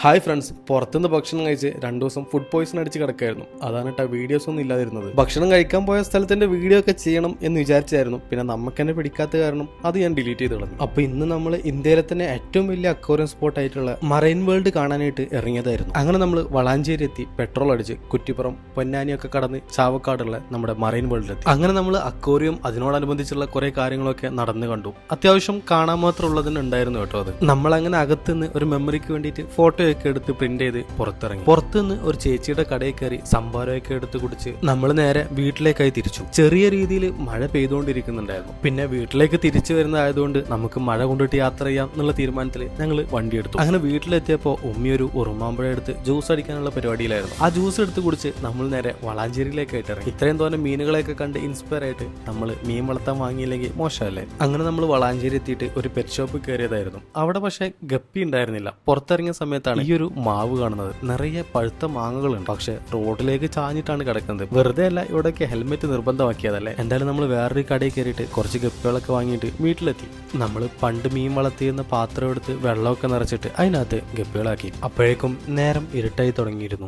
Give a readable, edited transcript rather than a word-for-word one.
Hi friends, പുറത്തുനിന്ന് ഭക്ഷണം കഴിച്ച് 2 ദിവസം ഫുഡ് പോയ്സൺ അടിച്ച് കിടക്കായിരുന്നു. അതാണ് കേട്ടോ വീഡിയോസ് ഒന്നും ഇല്ലാതിരുന്നത്. ഭക്ഷണം കഴിക്കാൻ പോയ സ്ഥലത്തിന്റെ വീഡിയോ ഒക്കെ ചെയ്യണം എന്ന് വിചാരിച്ചായിരുന്നു. പിന്നെ നമുക്ക് തന്നെ പിടിക്കാത്ത കാരണം അത് ഞാൻ ഡിലീറ്റ് ചെയ്ത് കളഞ്ഞു. അപ്പൊ ഇന്ന് നമ്മൾ ഇന്ത്യയിലെ തന്നെ ഏറ്റവും വലിയ അക്വേറിയം സ്പോട്ട് ആയിട്ടുള്ള മറൈൻ വേൾഡ് കാണാനായിട്ട് ഇറങ്ങിയതായിരുന്നു. അങ്ങനെ നമ്മൾ വളാഞ്ചേരി എത്തി, പെട്രോൾ അടിച്ച് കുറ്റിപ്പുറം പൊന്നാനിയൊക്കെ കടന്ന് ചാവക്കാടുള്ള നമ്മുടെ മറൈൻ വേൾഡിലെത്തി. അങ്ങനെ നമ്മൾ അക്വേറിയം അതിനോടനുബന്ധിച്ചുള്ള കുറെ കാര്യങ്ങളൊക്കെ നടന്നു കണ്ടു. അത്യാവശ്യം കാണാൻ മാത്രം ഉള്ളതിന് ഉണ്ടായിരുന്നു കേട്ടോ അത്. നമ്മളങ്ങനെ അകത്തുനിന്ന് ഒരു മെമ്മറിക്ക് വേണ്ടിയിട്ട് ഫോട്ടോ ഒക്കെ എടുത്ത് പ്രിന്റ് ചെയ്ത് പുറത്തിറങ്ങി. പുറത്തുനിന്ന് ഒരു ചേച്ചിയുടെ കടയിൽ കയറി സംഭാരമൊക്കെ എടുത്ത് കുടിച്ച് നമ്മൾ നേരെ വീട്ടിലേക്കായി തിരിച്ചു. ചെറിയ രീതിയിൽ മഴ പെയ്തുകൊണ്ടിരിക്കുന്നുണ്ടായിരുന്നു. പിന്നെ വീട്ടിലേക്ക് തിരിച്ചു വരുന്നതായതുകൊണ്ട് നമുക്ക് മഴ കൊണ്ടിട്ട് യാത്ര ചെയ്യാം എന്നുള്ള തീരുമാനത്തിൽ ഞങ്ങൾ വണ്ടി എടുത്തു. അങ്ങനെ വീട്ടിലെത്തിയപ്പോൾ ഉമ്മിയൊരു ഉറുമാമ്പഴ എടുത്ത് ജ്യൂസ് അടിക്കാനുള്ള പരിപാടിയിലായിരുന്നു. ആ ജ്യൂസ് എടുത്ത് കുടിച്ച് നമ്മൾ നേരെ വളാഞ്ചേരിയിലേക്കായിട്ട് ഇറങ്ങി. ഇത്രയും തോന്നെ മീനുകളെയൊക്കെ കണ്ട് ഇൻസ്പയർ ആയിട്ട് നമ്മൾ മീൻ വളർത്താൻ വാങ്ങിയില്ലെങ്കിൽ മോശമല്ലേ. അങ്ങനെ നമ്മൾ വളാഞ്ചേരി എത്തിയിട്ട് ഒരു പെറ്റ് ഷോപ്പ് കയറിയതായിരുന്നു. അവിടെ പക്ഷേ ഗപ്പി ഉണ്ടായിരുന്നില്ല. പുറത്തിറങ്ങിയ സമയത്താണ് ഈ ഒരു മാവ് കാണുന്നത്. നിറയെ പഴുത്ത മാങ്ങകളുണ്ട്. പക്ഷെ റോഡിലേക്ക് ചാഞ്ഞിട്ടാണ് കിടക്കുന്നത്. വെറുതെ അല്ല, ഇവിടെയൊക്കെ ഹെൽമെറ്റ് നിർബന്ധമാക്കിയതല്ലേ. എന്തായാലും നമ്മൾ വേറൊരു കടയിൽ കയറിയിട്ട് കുറച്ച് ഗപ്പികളൊക്കെ വാങ്ങിയിട്ട് വീട്ടിലെത്തി. നമ്മൾ പണ്ട് മീൻ വളർത്തിയിരുന്ന പാത്രം എടുത്ത് വെള്ളമൊക്കെ നിറച്ചിട്ട് അതിനകത്ത് ഗപ്പികളാക്കി. അപ്പോഴേക്കും നേരം ഇരുട്ടായി തുടങ്ങിയിരുന്നു.